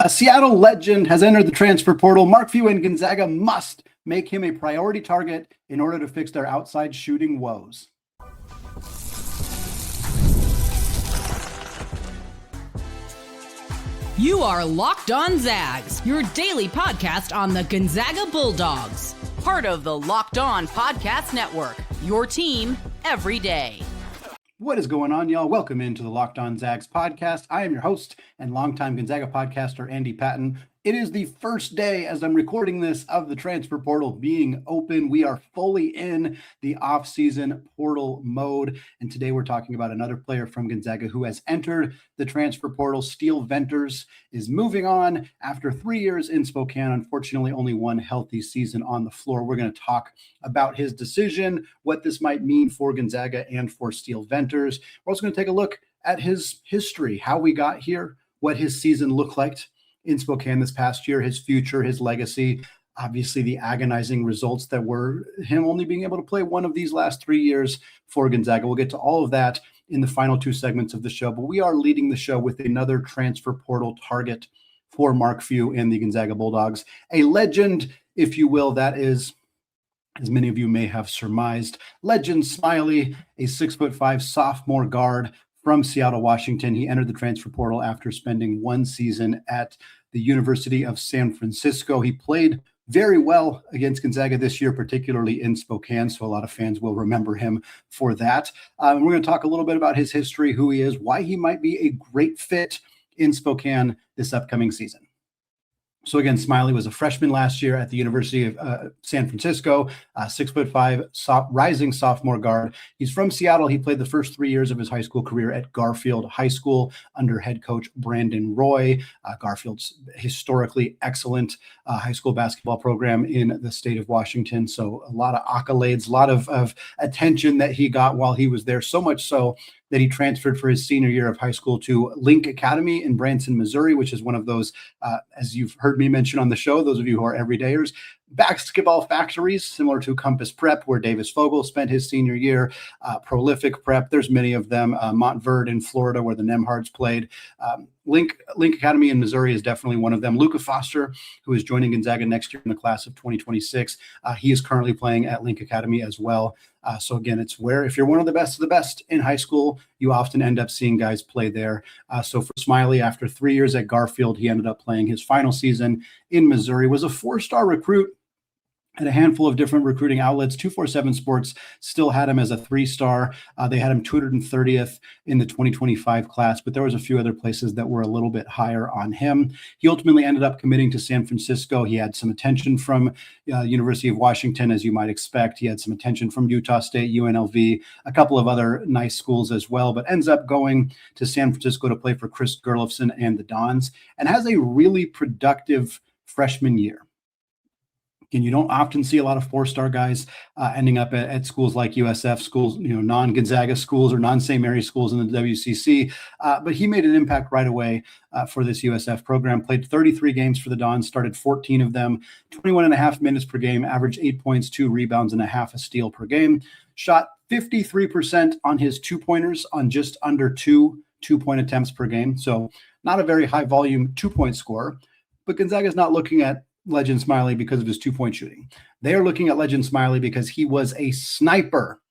A Seattle legend has entered the transfer portal. Mark Few and Gonzaga must make him a priority target in order to fix their outside shooting woes. You are Locked On Zags, your daily podcast on the Gonzaga Bulldogs. Part of the Locked On Podcast Network, your team every day. What is going on, y'all? Welcome into the Locked On Zags podcast. I am your host and longtime Gonzaga podcaster, Andy Patton. It is the first day, as I'm recording this, of the transfer portal being open. We are fully in the off-season portal mode, and today we're talking about another player from Gonzaga who has entered the transfer portal. Steele Venters is moving on after 3 years in Spokane. Unfortunately, only one healthy season on the floor. We're going to talk about his decision, what this might mean for Gonzaga and for Steele Venters. We're also going to take a look at his history, how we got here, what his season looked like in Spokane this past year, his future, his legacy, obviously the agonizing results that were him only being able to play one of these last 3 years for Gonzaga. We'll get to all of that in the final two segments of the show, but we are leading the show with another transfer portal target for Mark Few and the Gonzaga Bulldogs. A legend, if you will, that is, as many of you may have surmised, Legend Smiley, a 6'5" sophomore guard from Seattle, Washington. He entered the transfer portal after spending one season at the University of San Francisco. He played very well against Gonzaga this year, particularly in Spokane, so a lot of fans will remember him for that. We're going to talk a little bit about his history, who he is, why he might be a great fit in Spokane this upcoming season. So again, Smiley was a freshman last year at the University of San Francisco, 6'5", rising sophomore guard. He's from Seattle. He played the first 3 years of his high school career at Garfield High School under head coach Brandon Roy. Garfield's historically excellent high school basketball program in the state of Washington. So a lot of accolades, a lot of attention that he got while he was there, so much so that he transferred for his senior year of high school to Link Academy in Branson, Missouri, which is one of those, as you've heard me mention on the show, those of you who are everydayers, basketball factories, similar to Compass Prep, where Davis Fogle spent his senior year, Prolific Prep. There's many of them. Montverde in Florida, where the Nemhards played. Link Academy in Missouri is definitely one of them. Luca Foster, who is joining Gonzaga next year in the class of 2026, he is currently playing at Link Academy as well. So again, it's where if you're one of the best in high school, you often end up seeing guys play there. So for Smiley, after 3 years at Garfield, he ended up playing his final season in Missouri, was a 4-star recruit at a handful of different recruiting outlets. 247 Sports still had him as a 3-star. They had him 230th in the 2025 class, but there was a few other places that were a little bit higher on him. He ultimately ended up committing to San Francisco. He had some attention from University of Washington, as you might expect. He had some attention from Utah State, UNLV, a couple of other nice schools as well, but ends up going to San Francisco to play for Chris Gerlofson and the Dons, and has a really productive freshman year. And you don't often see a lot of 4-star guys ending up at schools like USF schools, non-Gonzaga schools or non-St. Mary's schools in the WCC. But he made an impact right away for this USF program. Played 33 games for the Dons, started 14 of them, 21 and a half minutes per game, averaged 8 points, 2 rebounds, and a half a steal per game. Shot 53% on his two-pointers on just under two-point attempts per game. So not a very high volume 2-point scorer. But Gonzaga's not looking at Legend Smiley because of his 2-point shooting. They are looking at Legend Smiley because he was a sniper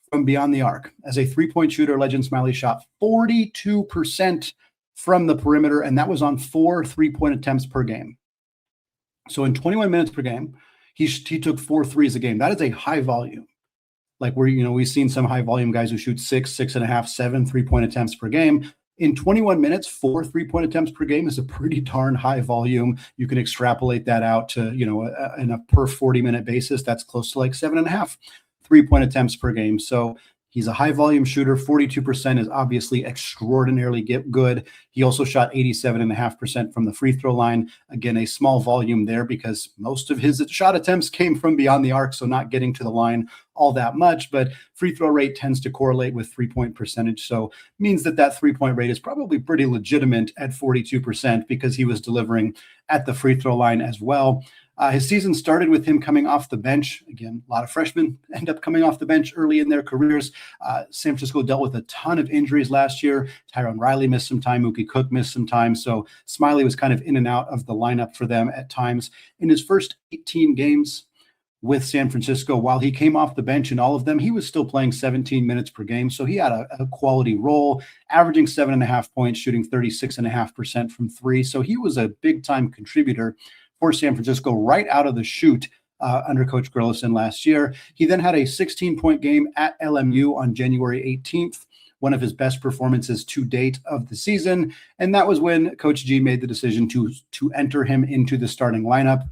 from beyond the arc. As a 3-point shooter, Legend Smiley shot 42% from the perimeter, and that was on 4 3-point attempts per game. So in 21 minutes per game, he took 4 threes a game. That is a high volume. Like we've seen some high volume guys who shoot 6.5, 7 3-point attempts per game. In 21 minutes, 4 3-point attempts per game is a pretty darn high volume. You can extrapolate that out to, in a per 40-minute basis, that's close to like 7.5 3-point attempts per game. So he's a high volume shooter. 42% is obviously extraordinarily good. He also shot 87.5% from the free throw line. Again, a small volume there because most of his shot attempts came from beyond the arc, so not getting to the line all that much, but free throw rate tends to correlate with 3-point percentage. So means that 3-point rate is probably pretty legitimate at 42% because he was delivering at the free throw line as well. His season started with him coming off the bench. Again, a lot of freshmen end up coming off the bench early in their careers. San Francisco dealt with a ton of injuries last year. Tyrone Riley missed some time. Mookie Cook missed some time. So Smiley was kind of in and out of the lineup for them at times. In his first 18 games with San Francisco, while he came off the bench in all of them, he was still playing 17 minutes per game. So he had a quality role, averaging 7.5 points, shooting 36.5% from three. So he was a big time contributor for San Francisco right out of the chute under Coach Gurleson last year. He then had a 16-point game at LMU on January 18th, one of his best performances to date of the season. And that was when Coach G made the decision to enter him into the starting lineup.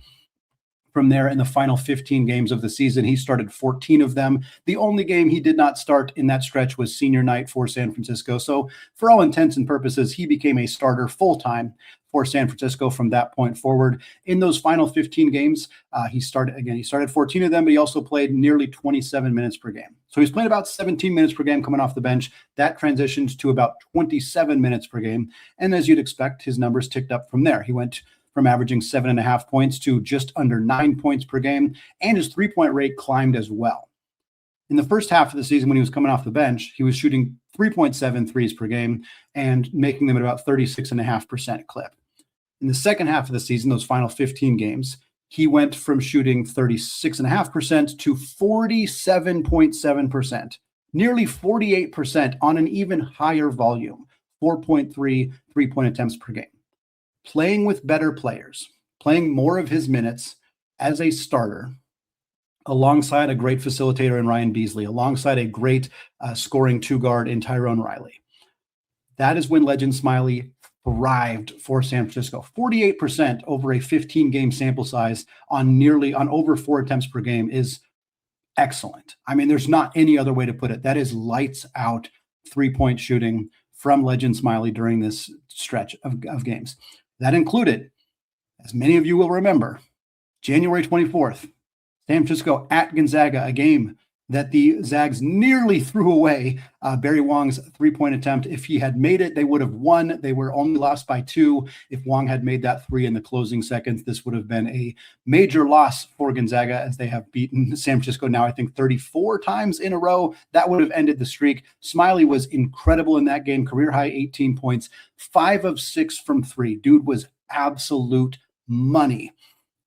From there, in the final 15 games of the season, he started 14 of them. The only game he did not start in that stretch was senior night for San Francisco. So for all intents and purposes, he became a starter full-time for San Francisco from that point forward. In those final 15 games, he started 14 of them, but he also played nearly 27 minutes per game. So he's playing about 17 minutes per game coming off the bench. That transitioned to about 27 minutes per game. And as you'd expect, his numbers ticked up from there. He went from averaging 7.5 points to just under 9 points per game, and his three-point rate climbed as well. In the first half of the season, when he was coming off the bench, he was shooting 3.7 threes per game and making them at about 36.5% clip. In the second half of the season, those final 15 games, he went from shooting 36.5% to 47.7%, nearly 48% on an even higher volume, 4.3 three-point attempts per game. Playing with better players, playing more of his minutes as a starter, alongside a great facilitator in Ryan Beasley, alongside a great scoring two-guard in Tyrone Riley. That is when Legend Smiley thrived for San Francisco. 48% over a 15-game sample size on over 4 attempts per game is excellent. I mean, there's not any other way to put it. That is lights out three-point shooting from Legend Smiley during this stretch of games. That included, as many of you will remember, January 24th, San Francisco at Gonzaga, a game that the Zags nearly threw away. Barry Wong's three-point attempt. If he had made it, they would have won. They were only lost by 2. If Wong had made that three in the closing seconds, this would have been a major loss for Gonzaga, as they have beaten San Francisco now, I think, 34 times in a row. That would have ended the streak. Smiley was incredible in that game. Career high 18 points, 5 of 6 from 3. Dude was absolute money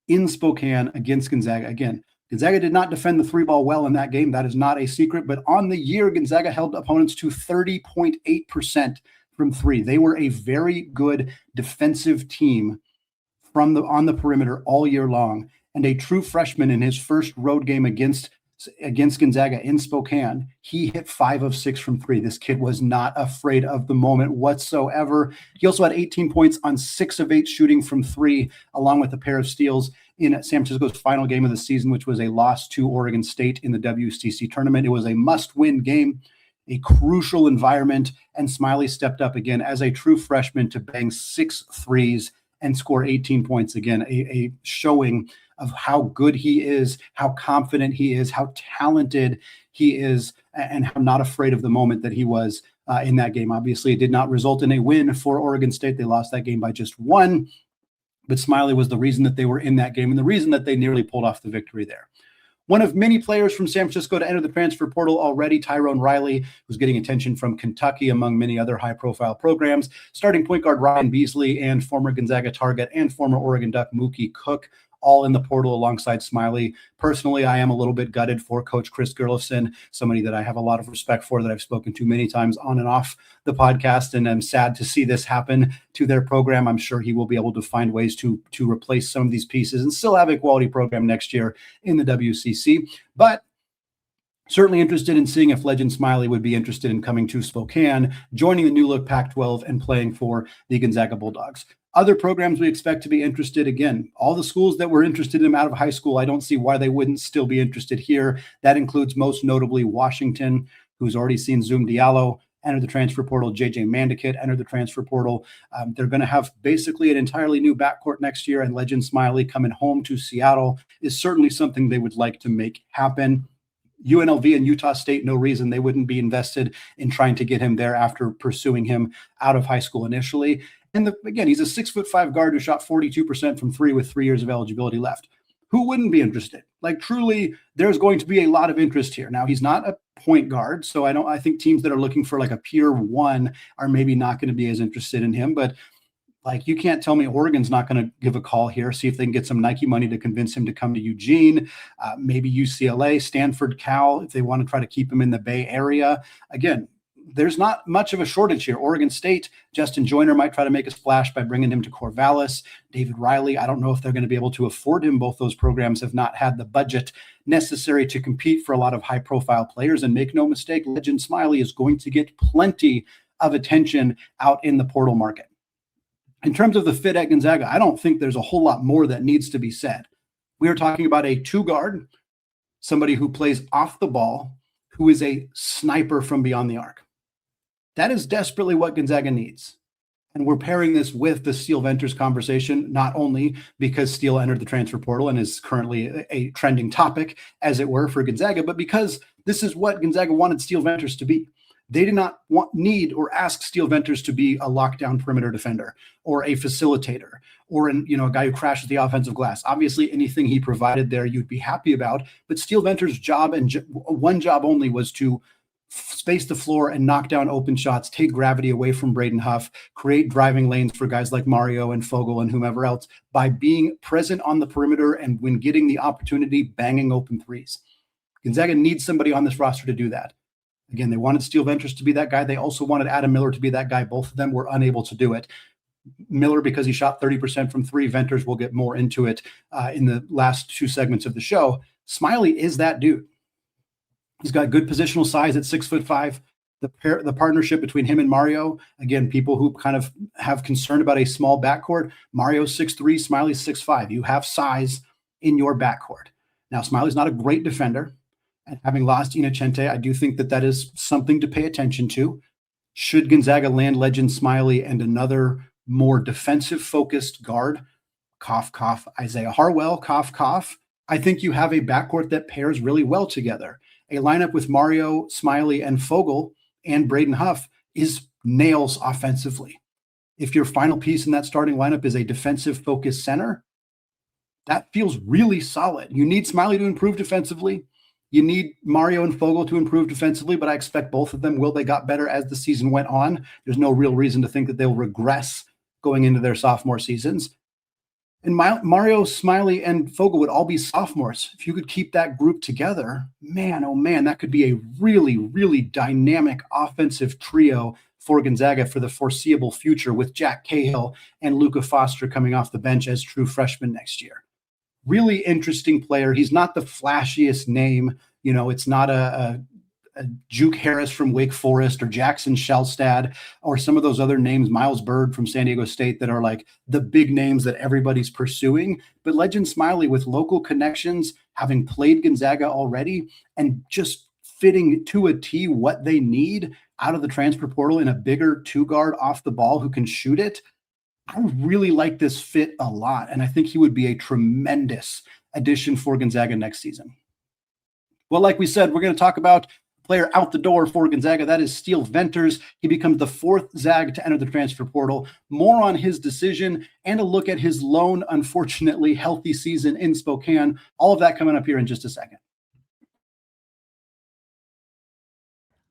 in Spokane against Gonzaga. Again, Gonzaga did not defend the three ball well in that game. That is not a secret. But on the year, Gonzaga held opponents to 30.8% from 3. They were a very good defensive team on the perimeter all year long. And a true freshman in his first road game against Gonzaga in Spokane, he hit 5 of 6 from 3. This kid was not afraid of the moment whatsoever. He also had 18 points on 6 of 8 shooting from 3, along with a pair of steals in San Francisco's final game of the season, which was a loss to Oregon State in the WCC tournament. It was a must-win game, a crucial environment, and Smiley stepped up again as a true freshman to bang 6 threes and score 18 points again, a showing of how good he is, how confident he is, how talented he is, and how not afraid of the moment that he was in that game. Obviously, it did not result in a win for Oregon State. They lost that game by just 1. But Smiley was the reason that they were in that game and the reason that they nearly pulled off the victory there. One of many players from San Francisco to enter the transfer portal already, Tyrone Riley, who's getting attention from Kentucky among many other high-profile programs. Starting point guard Ryan Beasley and former Gonzaga target and former Oregon Duck Mookie Cook, all in the portal alongside Smiley. Personally, I am a little bit gutted for Coach Chris Gurleson, somebody that I have a lot of respect for, that I've spoken to many times on and off the podcast, and I'm sad to see this happen to their program. I'm sure he will be able to find ways to replace some of these pieces and still have a quality program next year in the WCC. But certainly interested in seeing if Legend Smiley would be interested in coming to Spokane, joining the new look Pac-12, and playing for the Gonzaga Bulldogs. Other programs we expect to be interested, again, all the schools that were interested in him out of high school, I don't see why they wouldn't still be interested here. That includes most notably Washington, who's already seen Zoom Diallo enter the transfer portal, JJ Mandikit enter the transfer portal. They're going to have basically an entirely new backcourt next year, and Legend Smiley coming home to Seattle is certainly something they would like to make happen. UNLV and Utah State, no reason they wouldn't be invested in trying to get him there after pursuing him out of high school initially. And again, he's a 6'5" guard who shot 42% from 3 with 3 years of eligibility left. Who wouldn't be interested? Like, truly, there's going to be a lot of interest here. Now, he's not a point guard, so I think teams that are looking for like a pure one are maybe not going to be as interested in him. But like, you can't tell me Oregon's not going to give a call here, see if they can get some Nike money to convince him to come to Eugene, maybe UCLA, Stanford, Cal, if they want to try to keep him in the Bay Area. Again, there's not much of a shortage here. Oregon State, Justin Joyner might try to make a splash by bringing him to Corvallis. David Riley, I don't know if they're going to be able to afford him. Both those programs have not had the budget necessary to compete for a lot of high-profile players. And make no mistake, Legend Smiley is going to get plenty of attention out in the portal market. In terms of the fit at Gonzaga, I don't think there's a whole lot more that needs to be said. We are talking about a two-guard, somebody who plays off the ball, who is a sniper from beyond the arc. That is desperately what Gonzaga needs. And we're pairing this with the Steele Venters conversation, not only because Steele entered the transfer portal and is currently a trending topic, as it were, for Gonzaga, but because this is what Gonzaga wanted Steele Venters to be. They did not need or ask Steele Venters to be a lockdown perimeter defender or a facilitator or a guy who crashes the offensive glass. Obviously, anything he provided there, you'd be happy about. But Steele Venters' job and one job only was to space the floor and knock down open shots, take gravity away from Braden Huff, create driving lanes for guys like Mario and Fogle and whomever else by being present on the perimeter and when getting the opportunity, banging open threes. Gonzaga needs somebody on this roster to do that. Again, they wanted Steele Venters to be that guy. They also wanted Adam Miller to be that guy. Both of them were unable to do it. Miller, because he shot 30% from three. Venters, will get more into it in the last two segments of the show. Smiley is that dude. He's got good positional size at 6'5". The partnership between him and Mario, again, people who kind of have concern about a small backcourt. Mario's 6'3", Smiley's 6'5". You have size in your backcourt. Now, Smiley's not a great defender. And having lost Innocenti, I do think that is something to pay attention to. Should Gonzaga land Legend Smiley and another more defensive-focused guard, cough, cough, Isaiah Harwell, cough, cough, I think you have a backcourt that pairs really well together. A lineup with Mario, Smiley, and Fogle and Braden Huff is nails offensively. If your final piece in that starting lineup is a defensive-focused center, that feels really solid. You need Smiley to improve defensively. You need Mario and Fogle to improve defensively, but I expect both of them will. They got better as the season went on. There's no real reason to think that they'll regress going into their sophomore seasons. And Mario, Smiley, and Fogle would all be sophomores. If you could keep that group together, man, oh man, that could be a really, really dynamic offensive trio for Gonzaga for the foreseeable future with Jack Cahill and Luka Foster coming off the bench as true freshmen next year. Really interesting player. He's not the flashiest name. It's not a Juke Harris from Wake Forest or Jackson Shellstad or some of those other names, Miles Bird from San Diego State, that are like the big names that everybody's pursuing. But Legend Smiley, with local connections, having played Gonzaga already, and just fitting to a T what they need out of the transfer portal in a bigger two-guard off the ball who can shoot it. I really like this fit a lot, and I think he would be a tremendous addition for Gonzaga next season. Well, like we said, we're going to talk about a player out the door for Gonzaga. That is Steele Venters. He becomes the fourth Zag to enter the transfer portal. More on his decision and a look at his lone, unfortunately, healthy season in Spokane. All of that coming up here in just a second.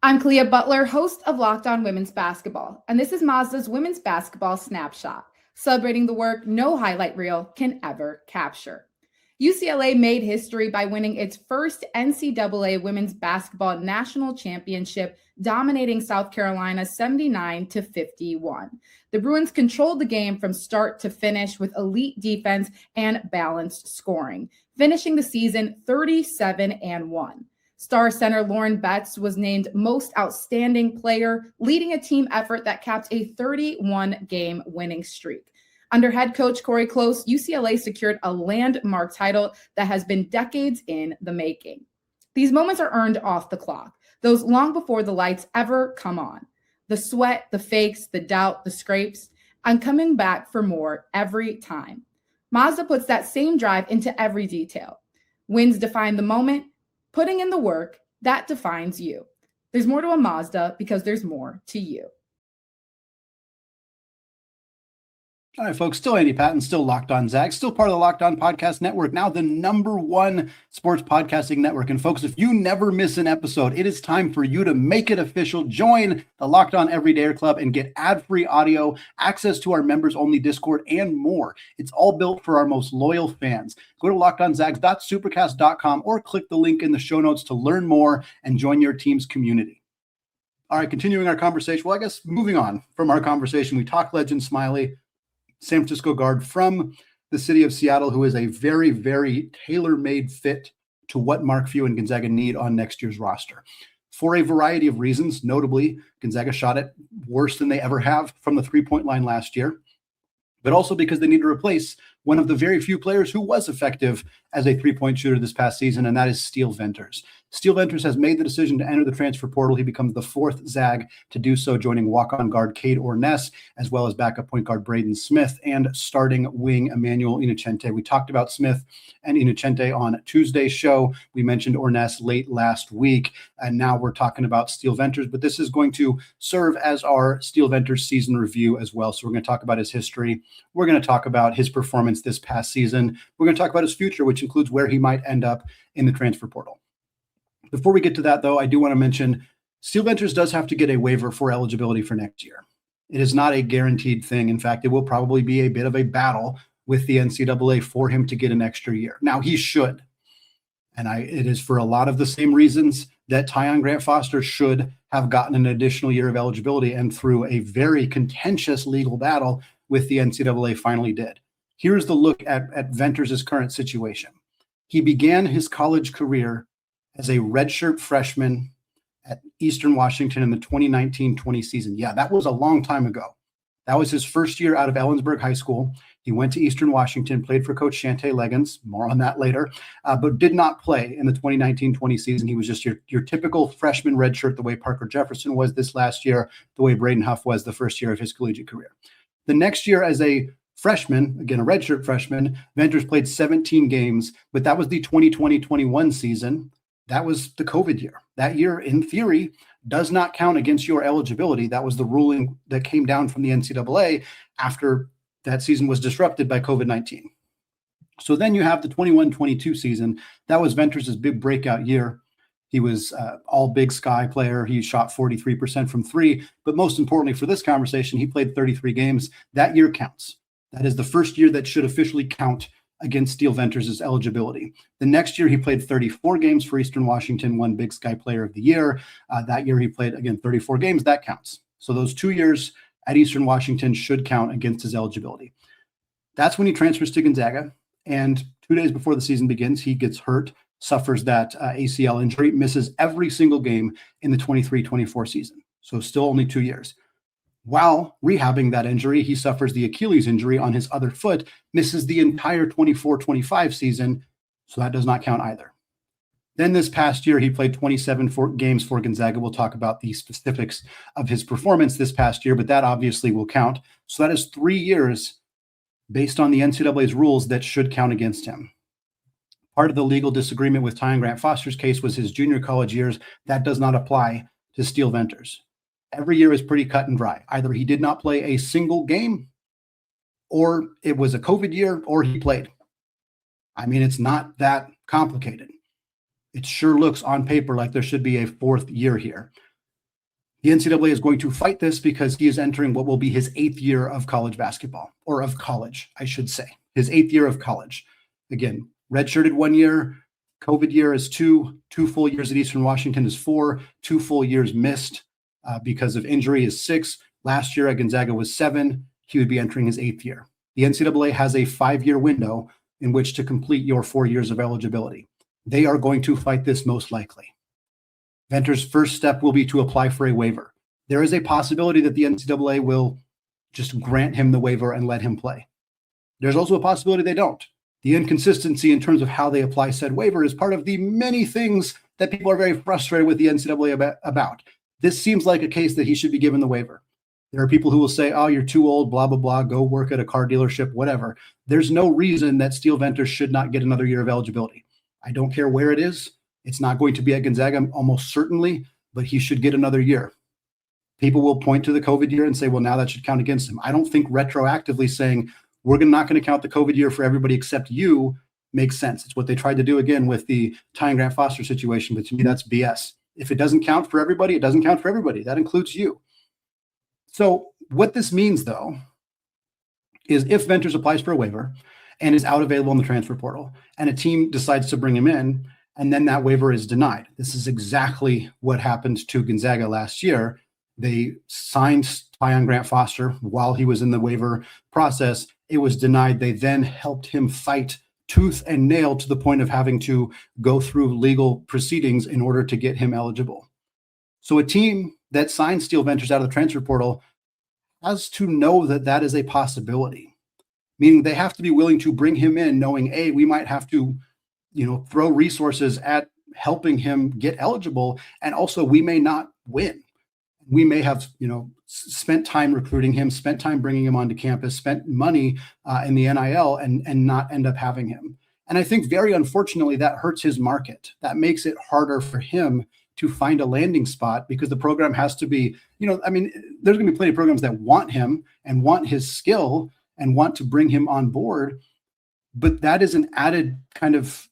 I'm Clea Butler, host of Locked On Women's Basketball, and this is Mazda's Women's Basketball Snapshot, celebrating the work no highlight reel can ever capture. UCLA made history by winning its first NCAA Women's Basketball National Championship, dominating South Carolina 79-51. The Bruins controlled the game from start to finish with elite defense and balanced scoring, finishing the season 37-1. Star center Lauren Betts was named Most Outstanding Player, leading a team effort that capped a 31-game winning streak. Under head coach Corey Close, UCLA secured a landmark title that has been decades in the making. These moments are earned off the clock, those long before the lights ever come on. The sweat, the fakes, the doubt, the scrapes. I'm coming back for more every time. Mazda puts that same drive into every detail. Wins define the moment. Putting in the work, that defines you. There's more to a Mazda because there's more to you. All right, folks, still Andy Patton, still Locked On Zags, still part of the Locked On Podcast Network, now the #1 sports podcasting network. And folks, if you never miss an episode, it is time for you to make it official. Join the Locked On Everydayer Club and get ad-free audio, access to our members-only Discord, and more. It's all built for our most loyal fans. Go to lockedonzags.supercast.com or click the link in the show notes to learn more and join your team's community. All right, continuing our conversation. Well, I guess moving on from our conversation, we talked Legend Smiley, San Francisco guard from the city of Seattle, who is a very, very tailor-made fit to what Mark Few and Gonzaga need on next year's roster. For a variety of reasons, notably, Gonzaga shot it worse than they ever have from the three-point line last year, but also because they need to replace one of the very few players who was effective as a three-point shooter this past season, and that is Steele Venters. Steele Venters has made the decision to enter the transfer portal. He becomes the fourth Zag to do so, joining walk-on guard Cade Orness, as well as backup point guard Braden Smith and starting wing Emmanuel Innocenti. We talked about Smith and Innocenti on Tuesday's show. We mentioned Orness late last week, and now we're talking about Steele Venters, but this is going to serve as our Steele Venters season review as well. So we're going to talk about his history. We're going to talk about his performance this past season. We're going to talk about his future, which includes where he might end up in the transfer portal. Before we get to that, though, I do want to mention Steele Venters does have to get a waiver for eligibility for next year. It is not a guaranteed thing. In fact, it will probably be a bit of a battle with the NCAA for him to get an extra year. Now, he should. And it is for a lot of the same reasons that Tyon Grant-Foster should have gotten an additional year of eligibility, and through a very contentious legal battle with the NCAA finally did. Here's the look at Venters' current situation. He began his college career as a redshirt freshman at Eastern Washington in the 2019-20 season. Yeah, that was a long time ago. That was his first year out of Ellensburg High School. He went to Eastern Washington, played for Coach Shante Leggins, more on that later, but did not play in the 2019-20 season. He was just your typical freshman redshirt, the way Parker Jefferson was this last year, the way Braden Huff was the first year of his collegiate career. The next year as a freshman, again, a redshirt freshman, Venters played 17 games, but that was the 2020-21 season. That was the COVID year. That year, in theory, does not count against your eligibility. That was the ruling that came down from the NCAA after that season was disrupted by COVID-19. So then you have the 21-22 season. That was Venters' big breakout year. He was all Big Sky player. He shot 43% from three. But most importantly for this conversation, he played 33 games. That year counts. That is the first year that should officially count against Steele Venters' eligibility. The next year, he played 34 games for Eastern Washington, won Big Sky Player of the Year. That year, he played, again, 34 games. That counts. So those 2 years at Eastern Washington should count against his eligibility. That's when he transfers to Gonzaga. And 2 days before the season begins, he gets hurt, suffers that ACL injury, misses every single game in the 23-24 season. So still only 2 years. While rehabbing that injury, he suffers the Achilles injury on his other foot, misses the entire 24-25 season, so that does not count either. Then this past year, he played 27 games for Gonzaga. We'll talk about the specifics of his performance this past year, but that obviously will count. So that is 3 years based on the NCAA's rules that should count against him. Part of the legal disagreement with Tyon Grant-Foster's case was his junior college years. That does not apply to Steele Venters. Every year is pretty cut and dry. Either he did not play a single game, or it was a COVID year, or he played. I mean, it's not that complicated. It sure looks on paper like there should be a fourth year here. The NCAA is going to fight this because he is entering what will be his 8th year of college basketball, or of college, I should say. His 8th year of college. Again, redshirted 1 year, COVID year is 2 full years at Eastern Washington is 4, 2 full years missed because of injury is 6. Last year at Gonzaga was 7. He would be entering his 8th year. The NCAA has a 5-year window in which to complete your 4 years of eligibility. They are going to fight this most likely. Venters' first step will be to apply for a waiver. There is a possibility that the NCAA will just grant him the waiver and let him play. There's also a possibility they don't. The inconsistency in terms of how they apply said waiver is part of the many things that people are very frustrated with the NCAA about. This seems like a case that he should be given the waiver. There are people who will say, oh, you're too old, blah, blah, blah, go work at a car dealership, whatever. There's no reason that Steele Venters should not get another year of eligibility. I don't care where it is. It's not going to be at Gonzaga, almost certainly, but he should get another year. People will point to the COVID year and say, well, now that should count against him. I don't think retroactively saying we're not going to count the COVID year for everybody except you makes sense. It's what they tried to do again with the Ty and Grant Foster situation, but to me, that's BS. If it doesn't count for everybody, it doesn't count for everybody. That includes you. So what this means, though, is if Venters applies for a waiver and is out available in the transfer portal, and a team decides to bring him in, and then that waiver is denied. This is exactly what happened to Gonzaga last year. They signed Ty and Grant Foster while he was in the waiver process. It was denied. They then helped him fight tooth and nail to the point of having to go through legal proceedings in order to get him eligible. So a team that signs Steele Venters out of the transfer portal has to know that that is a possibility, meaning they have to be willing to bring him in knowing, A, we might have to, throw resources at helping him get eligible. And also we may not win. We may have, spent time recruiting him, spent time bringing him onto campus, spent money in the NIL and not end up having him. And I think very unfortunately that hurts his market. That makes it harder for him to find a landing spot because the program has to be, there's going to be plenty of programs that want him and want his skill and want to bring him on board. But that is an added kind of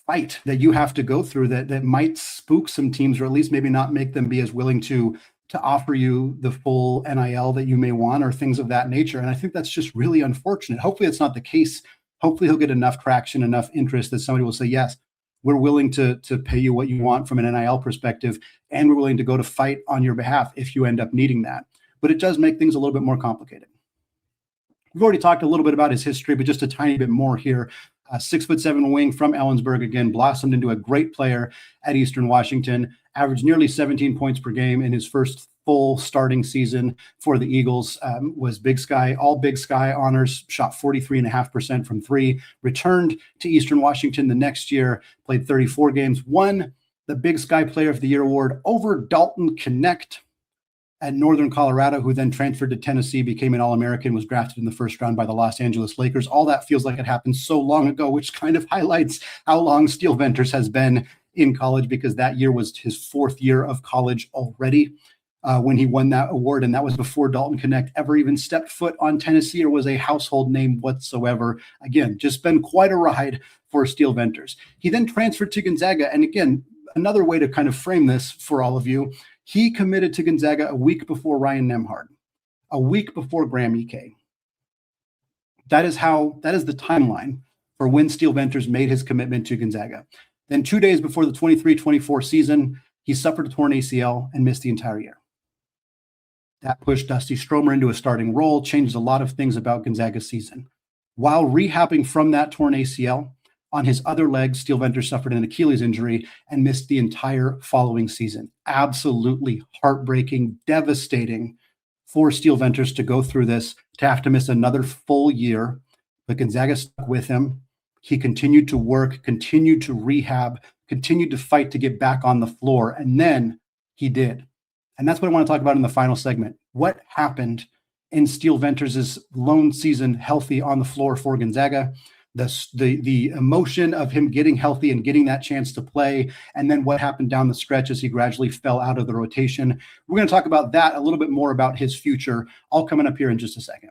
fight that you have to go through that might spook some teams, or at least maybe not make them be as willing to offer you the full NIL that you may want or things of that nature. And I think that's just really unfortunate. Hopefully it's not the case. Hopefully he'll get enough traction, enough interest that somebody will say, yes, we're willing to pay you what you want from an NIL perspective, and we're willing to go to fight on your behalf if you end up needing that. But it does make things a little bit more complicated. We've already talked a little bit about his history, but just a tiny bit more here. 6'7" wing from Ellensburg, again, blossomed into a great player at Eastern Washington, averaged nearly 17 points per game in his first full starting season for the Eagles, was Big Sky, all Big Sky honors, shot 43.5% from three, returned to Eastern Washington the next year, played 34 games, won the Big Sky Player of the Year award over Dalton Connect at Northern Colorado, who then transferred to Tennessee, became an All-American, was drafted in the first round by the Los Angeles Lakers. All that feels like it happened so long ago, which kind of highlights how long Steele Venters has been in college, because that year was his fourth year of college already when he won that award. And that was before Dalton Connect ever even stepped foot on Tennessee or was a household name whatsoever. Again, just been quite a ride for Steele Venters. He then transferred to Gonzaga. And again, another way to kind of frame this for all of you, he committed to Gonzaga a week before Ryan Nembhard, a week before Graham Ike. That is the timeline for when Steele Venters made his commitment to Gonzaga. Then 2 days before the 23-24 season, he suffered a torn ACL and missed the entire year. That pushed Dusty Stromer into a starting role, changed a lot of things about Gonzaga's season. While rehabbing from that torn ACL, on his other leg, Steele Venters suffered an Achilles injury and missed the entire following season. Absolutely heartbreaking, devastating for Steele Venters to go through this, to have to miss another full year. But Gonzaga stuck with him. He continued to work, continued to rehab, continued to fight to get back on the floor, and then he did. And that's what I want to talk about in the final segment. What happened in Steele Venters' lone season healthy on the floor for Gonzaga? The emotion of him getting healthy and getting that chance to play, and then what happened down the stretch as he gradually fell out of the rotation. We're going to talk about that, a little bit more about his future, all coming up here in just a second.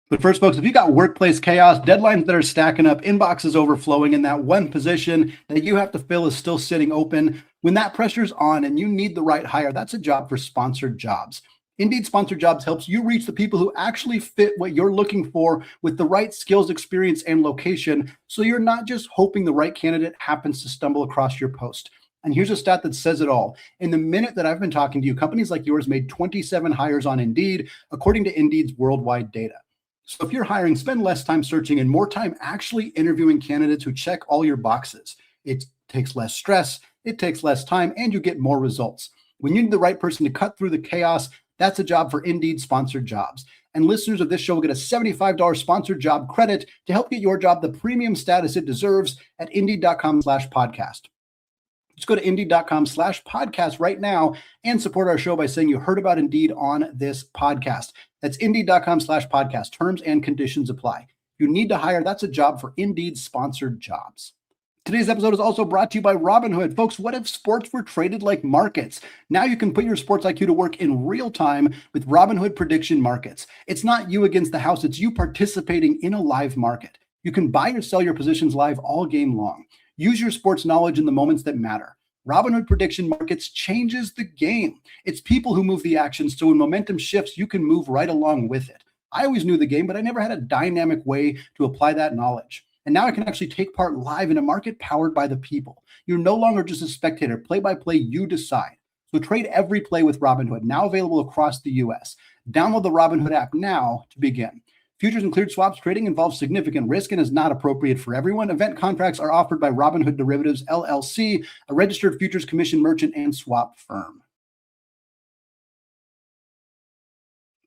But first, folks, if you got workplace chaos, deadlines that are stacking up, inboxes overflowing, and that one position that you have to fill is still sitting open, when that pressure's on and you need the right hire, that's a job for Sponsored Jobs. Indeed, Sponsored Jobs helps you reach the people who actually fit what you're looking for with the right skills, experience, and location, so you're not just hoping the right candidate happens to stumble across your post. And here's a stat that says it all. In the minute that I've been talking to you, companies like yours made 27 hires on Indeed, according to Indeed's worldwide data. So if you're hiring, spend less time searching and more time actually interviewing candidates who check all your boxes. It takes less stress, it takes less time, and you get more results. When you need the right person to cut through the chaos, that's a job for Indeed Sponsored Jobs. And listeners of this show will get a $75 sponsored job credit to help get your job the premium status it deserves at Indeed.com/podcast. Just go to Indeed.com/podcast right now and support our show by saying you heard about Indeed on this podcast. That's Indeed.com/podcast. Terms and conditions apply. You need to hire, that's a job for Indeed Sponsored Jobs. Today's episode is also brought to you by Robinhood. Folks, what if sports were traded like markets? Now you can put your sports IQ to work in real time with Robinhood prediction markets. It's not you against the house, it's you participating in a live market. You can buy or sell your positions live all game long. Use your sports knowledge in the moments that matter. Robinhood prediction markets changes the game. It's people who move the action, so when momentum shifts, you can move right along with it. I always knew the game, but I never had a dynamic way to apply that knowledge. And now I can actually take part live in a market powered by the people. You're no longer just a spectator. Play by play, you decide. So trade every play with Robinhood, now available across the US. Download the Robinhood app now to begin. Futures and cleared swaps trading involves significant risk and is not appropriate for everyone. Event contracts are offered by Robinhood Derivatives, LLC, a registered futures commission merchant and swap firm.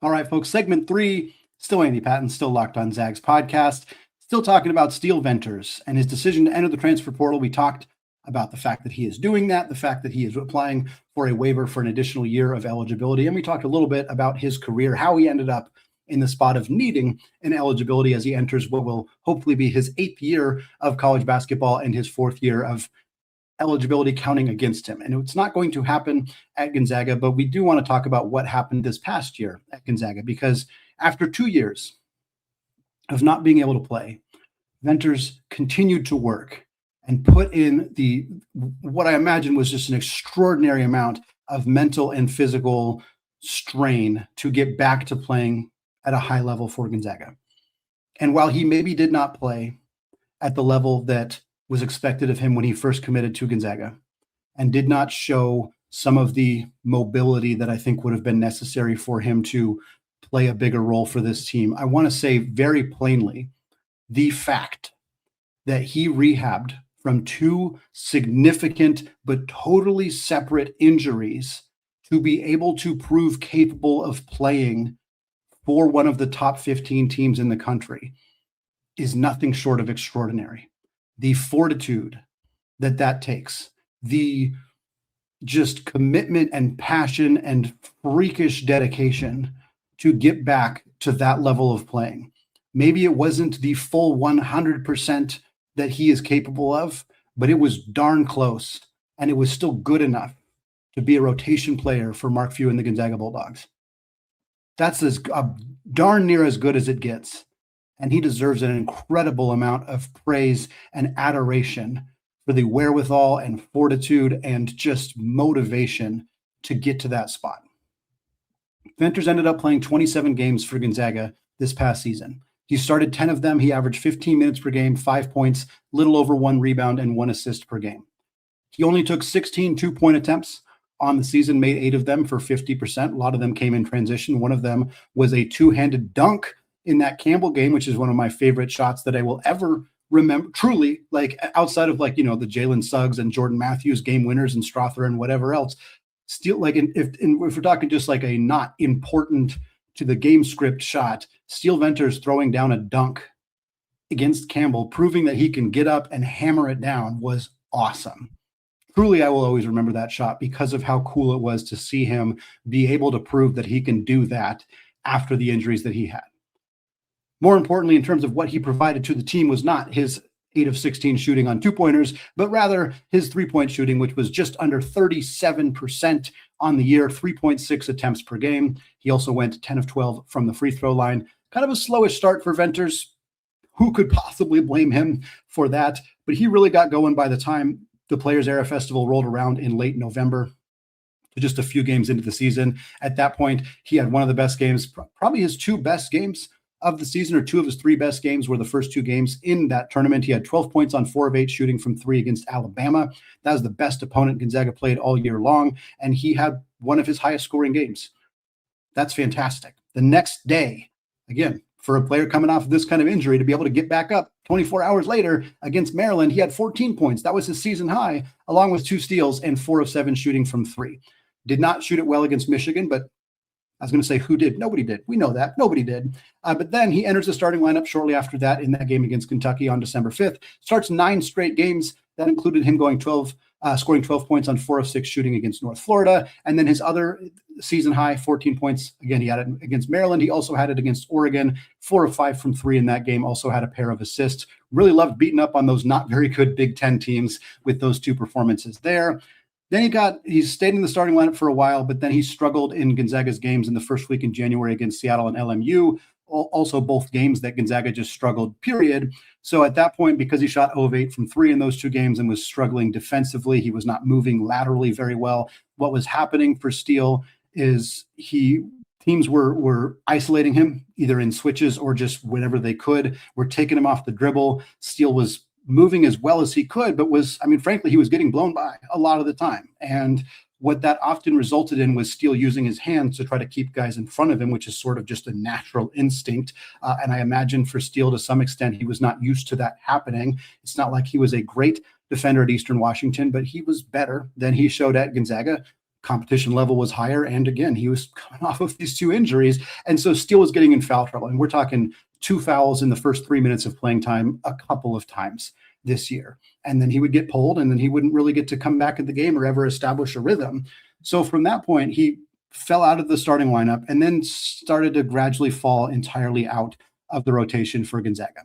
All right, folks, segment 3, still Andy Patton, still Locked on Zags podcast. Still talking about Steele Venters and his decision to enter the transfer portal. We talked about the fact that he is doing that, the fact that he is applying for a waiver for an additional year of eligibility. And we talked a little bit about his career, how he ended up in the spot of needing an eligibility as he enters what will hopefully be his 8th year of college basketball and his 4th year of eligibility counting against him. And it's not going to happen at Gonzaga, but we do want to talk about what happened this past year at Gonzaga, because after 2 years of not being able to play, Venters continued to work and put in what I imagine was just an extraordinary amount of mental and physical strain to get back to playing at a high level for Gonzaga. And while he maybe did not play at the level that was expected of him when he first committed to Gonzaga and did not show some of the mobility that I think would have been necessary for him to play a bigger role for this team, I want to say very plainly, the fact that he rehabbed from 2 significant but totally separate injuries to be able to prove capable of playing for one of the top 15 teams in the country is nothing short of extraordinary. The fortitude that takes, the just commitment and passion and freakish dedication to get back to that level of playing. Maybe it wasn't the full 100% that he is capable of, but it was darn close, and it was still good enough to be a rotation player for Mark Few and the Gonzaga Bulldogs. That's darn near as good as it gets, and he deserves an incredible amount of praise and adoration for the wherewithal and fortitude and just motivation to get to that spot. Venters ended up playing 27 games for Gonzaga this past season. He started 10 of them. He averaged 15 minutes per game, 5 points, little over 1 rebound, and 1 assist per game. He only took 16 two-point attempts on the season, made 8 of them for 50%. A lot of them came in transition. One of them was a 2-handed dunk in that Campbell game, which is one of my favorite shots that I will ever remember. Truly, like outside of the Jalen Suggs and Jordan Matthews game winners and Strother and whatever else. Still, if we're talking just like a not important to the game script shot, Steele Venters throwing down a dunk against Campbell, proving that he can get up and hammer it down, was awesome. Truly, I will always remember that shot because of how cool it was to see him be able to prove that he can do that after the injuries that he had. More importantly, in terms of what he provided to the team, was not his 8 of 16 shooting on 2-pointers, but rather his 3-point shooting, which was just under 37% on the year, 3.6 attempts per game. He also went 10 of 12 from the free throw line. Kind of a slowish start for Venters. Who could possibly blame him for that? But he really got going by the time the Players Era Festival rolled around in late November, just a few games into the season. At that point, he had one of the best games, probably his 2 best games of the season, or 2 of his 3 best games were the first 2 games in that tournament. He had 12 points on 4 of 8 shooting from 3 against Alabama. That was the best opponent Gonzaga played all year long, and he had one of his highest scoring games. That's fantastic. The next day, again, for a player coming off of this kind of injury, to be able to get back up 24 hours later against Maryland, he had 14 points. That was his season high, along with 2 steals and 4 of 7 shooting from 3. Did not shoot it well against Michigan, but I was going to say who did? Nobody did. We know that. Nobody did. But then he enters the starting lineup shortly after that in that game against Kentucky on December 5th. Starts 9 straight games. That included him going 12 scoring 12 points on 4 of 6 shooting against North Florida. And then his other season high, 14 points. Again, he had it against Maryland. He also had it against Oregon, 4 of 5 from 3 in that game. Also had a pair of assists. Really loved beating up on those not very good Big Ten teams with those 2 performances there. Then he stayed in the starting lineup for a while, but then he struggled in Gonzaga's games in the first week in January against Seattle and LMU. Also both games that Gonzaga just struggled, period. So at that point, because he shot 0 of 8 from 3 in those 2 games and was struggling defensively, he was not moving laterally very well. What was happening for Steele is teams were isolating him either in switches or just whenever they could, were taking him off the dribble. Steele was moving as well as he could, but frankly, he was getting blown by a lot of the time. And what that often resulted in was Steele using his hands to try to keep guys in front of him, which is sort of just a natural instinct. And I imagine for Steele, to some extent, he was not used to that happening. It's not like he was a great defender at Eastern Washington, but he was better than he showed at Gonzaga. Competition level was higher. And again, he was coming off of these 2 injuries. And so Steele was getting in foul trouble. And we're talking 2 fouls in the first 3 minutes of playing time a couple of times this year. And then he would get pulled, and then he wouldn't really get to come back in the game or ever establish a rhythm. So from that point, he fell out of the starting lineup and then started to gradually fall entirely out of the rotation for Gonzaga.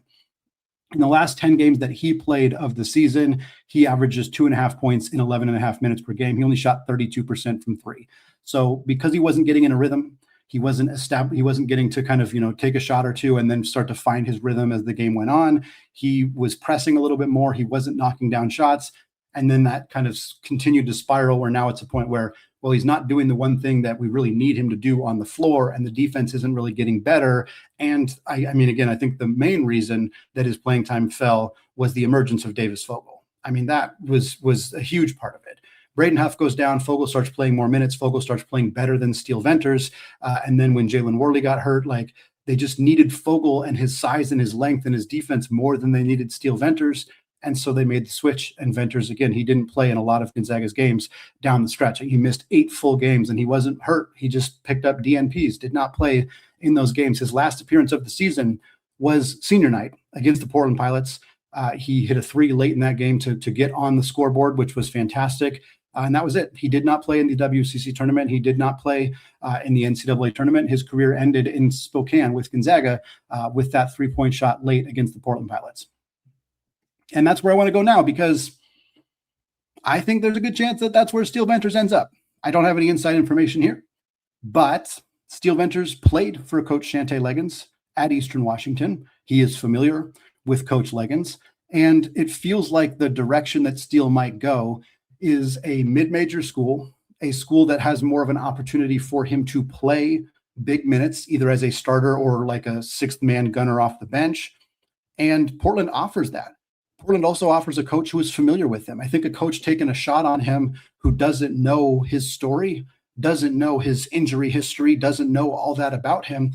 In the last 10 games that he played of the season, he averages 2.5 points in 11.5 minutes per game. He only shot 32% from 3. So because he wasn't getting in a rhythm, he wasn't getting to kind of, take a shot or 2 and then start to find his rhythm as the game went on. He was pressing a little bit more. He wasn't knocking down shots. And then that kind of continued to spiral where now it's a point where, well, he's not doing the one thing that we really need him to do on the floor, and the defense isn't really getting better. And I think the main reason that his playing time fell was the emergence of Davis Fogle. That was a huge part of it. Braden Huff goes down. Fogle starts playing more minutes. Fogle starts playing better than Steele Venters. And then when Jalen Worley got hurt, they just needed Fogle and his size and his length and his defense more than they needed Steele Venters. And so they made the switch. And Venters, again, he didn't play in a lot of Gonzaga's games down the stretch. He missed 8 full games, and he wasn't hurt. He just picked up DNPs, did not play in those games. His last appearance of the season was senior night against the Portland Pilots. He hit a 3 late in that game to get on the scoreboard, which was fantastic. And that was it. He did not play in the WCC tournament. He did not play in the NCAA tournament. His career ended in Spokane with Gonzaga with that 3-point shot late against the Portland Pilots. And that's where I want to go now, because I think there's a good chance that that's where Steele Venters ends up. I don't have any inside information here, but Steele Venters played for Coach Shante Leggins at Eastern Washington. He is familiar with Coach Leggins, and it feels like the direction that Steele might go is a mid-major school, a school that has more of an opportunity for him to play big minutes, either as a starter or like a 6th-man gunner off the bench. And Portland offers that. Portland also offers a coach who is familiar with him. I think a coach taking a shot on him who doesn't know his story, doesn't know his injury history, doesn't know all that about him,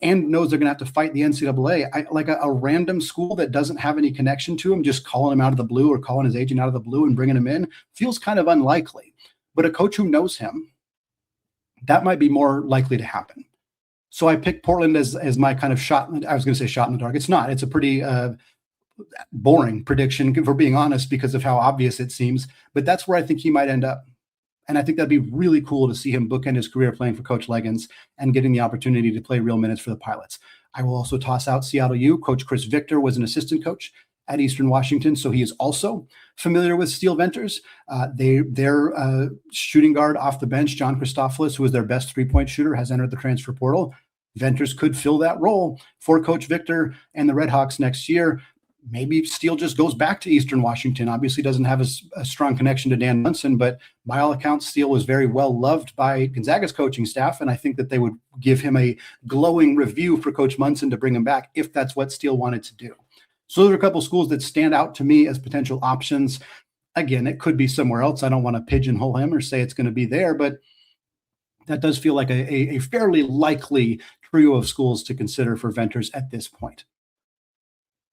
and knows they're going to have to fight the NCAA. Like a random school that doesn't have any connection to him, just calling him out of the blue or calling his agent out of the blue and bringing him in feels kind of unlikely. But a coach who knows him, that might be more likely to happen. So I picked Portland as my kind of shot. I was going to say shot in the dark. It's not. It's a pretty boring prediction, for being honest, because of how obvious it seems. But that's where I think he might end up. And I think that'd be really cool to see him bookend his career playing for Coach Leggins and getting the opportunity to play real minutes for the Pilots. I will also toss out Seattle U. Coach Chris Victor was an assistant coach at Eastern Washington, so he is also familiar with Steele Venters. Their shooting guard off the bench, John Christophilus, who was their best 3-point shooter, has entered the transfer portal. Venters could fill that role for Coach Victor and the Redhawks next year. Maybe Steele just goes back to Eastern Washington. Obviously doesn't have a strong connection to Dan Munson, but by all accounts, Steele was very well loved by Gonzaga's coaching staff, and I think that they would give him a glowing review for Coach Munson to bring him back if that's what Steele wanted to do. So those are a couple of schools that stand out to me as potential options. Again, it could be somewhere else. I don't want to pigeonhole him or say it's going to be there, but that does feel like a fairly likely trio of schools to consider for Venters at this point.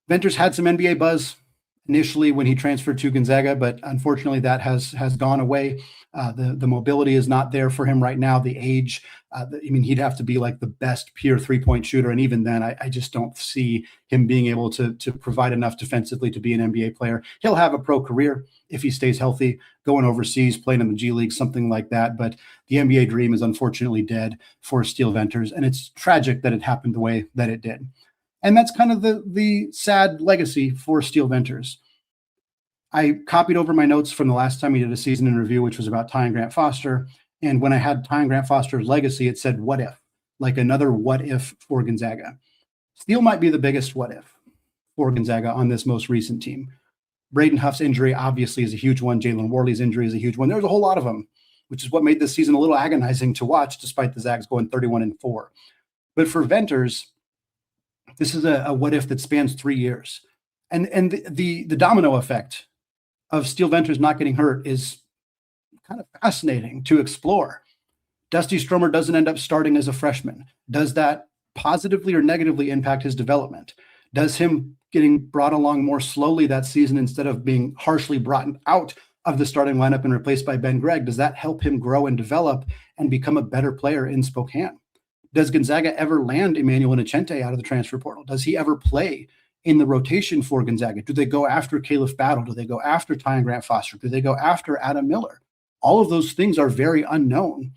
Venters had some NBA buzz, initially when he transferred to Gonzaga, but unfortunately that has gone away. The mobility is not there for him right now. The age, he'd have to be like the best pure 3-point shooter. And even then, I just don't see him being able to provide enough defensively to be an NBA player. He'll have a pro career if he stays healthy, going overseas, playing in the G League, something like that. But the NBA dream is unfortunately dead for Steele Venters. And it's tragic that it happened the way that it did. And that's kind of the sad legacy for Steele Venters. I copied over my notes from the last time we did a season in review, which was about Ty and Grant Foster. And when I had Ty and Grant Foster's legacy, it said, what if? Like another what if for Gonzaga. Steele might be the biggest what if for Gonzaga on this most recent team. Braden Huff's injury obviously is a huge one. Jalen Worley's injury is a huge one. There's a whole lot of them, which is what made this season a little agonizing to watch, despite the Zags going 31-4. But for Venters, this is a what if that spans 3 years. And the domino effect of Steele Venters not getting hurt is kind of fascinating to explore. Dusty Stromer doesn't end up starting as a freshman. Does that positively or negatively impact his development? Does him getting brought along more slowly that season instead of being harshly brought out of the starting lineup and replaced by Ben Gregg, does that help him grow and develop and become a better player in Spokane? Does Gonzaga ever land Emmanuel Innocenti out of the transfer portal? Does he ever play in the rotation for Gonzaga? Do they go after Caleb Battle? Do they go after Ty and Grant Foster? Do they go after Adam Miller? All of those things are very unknown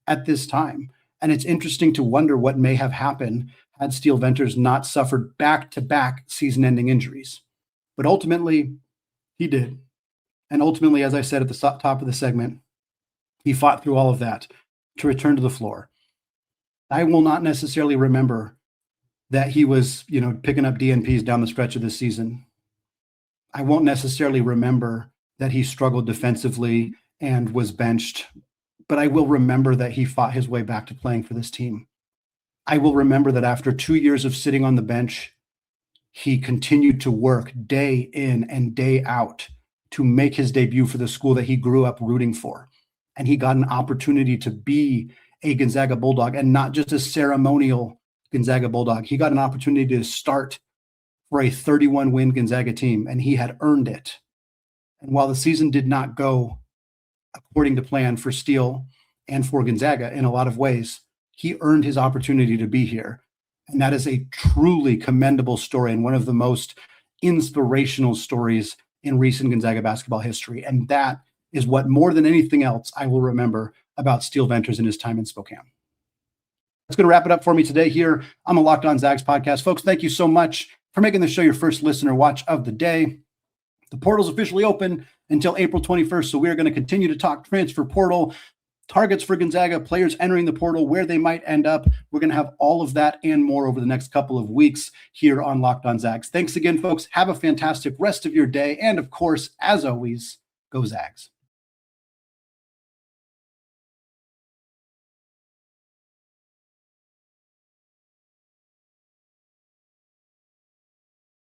at this time. And it's interesting to wonder what may have happened had Steele Venters not suffered back-to-back season-ending injuries. But ultimately, he did. And ultimately, as I said at the top of the segment, he fought through all of that to return to the floor. I will not necessarily remember that he was, picking up DNPs down the stretch of this season. I won't necessarily remember that he struggled defensively and was benched, but I will remember that he fought his way back to playing for this team. I will remember that after 2 years of sitting on the bench, he continued to work day in and day out to make his debut for the school that he grew up rooting for. And he got an opportunity to be a Gonzaga Bulldog, and not just a ceremonial Gonzaga Bulldog. He got an opportunity to start for a 31-win Gonzaga team, and he had earned it. And while the season did not go according to plan for Steele and for Gonzaga in a lot of ways, he earned his opportunity to be here. And that is a truly commendable story and one of the most inspirational stories in recent Gonzaga basketball history. And that is what, more than anything else, I will remember about Steele Venters and his time in Spokane. That's going to wrap it up for me today here on the Locked On Zags podcast. Folks, thank you so much for making the show your first listen or watch of the day. The portal's officially open until April 21st, so we're going to continue to talk transfer portal, targets for Gonzaga, players entering the portal, where they might end up. We're going to have all of that and more over the next couple of weeks here on Locked On Zags. Thanks again, folks. Have a fantastic rest of your day. And, of course, as always, go Zags.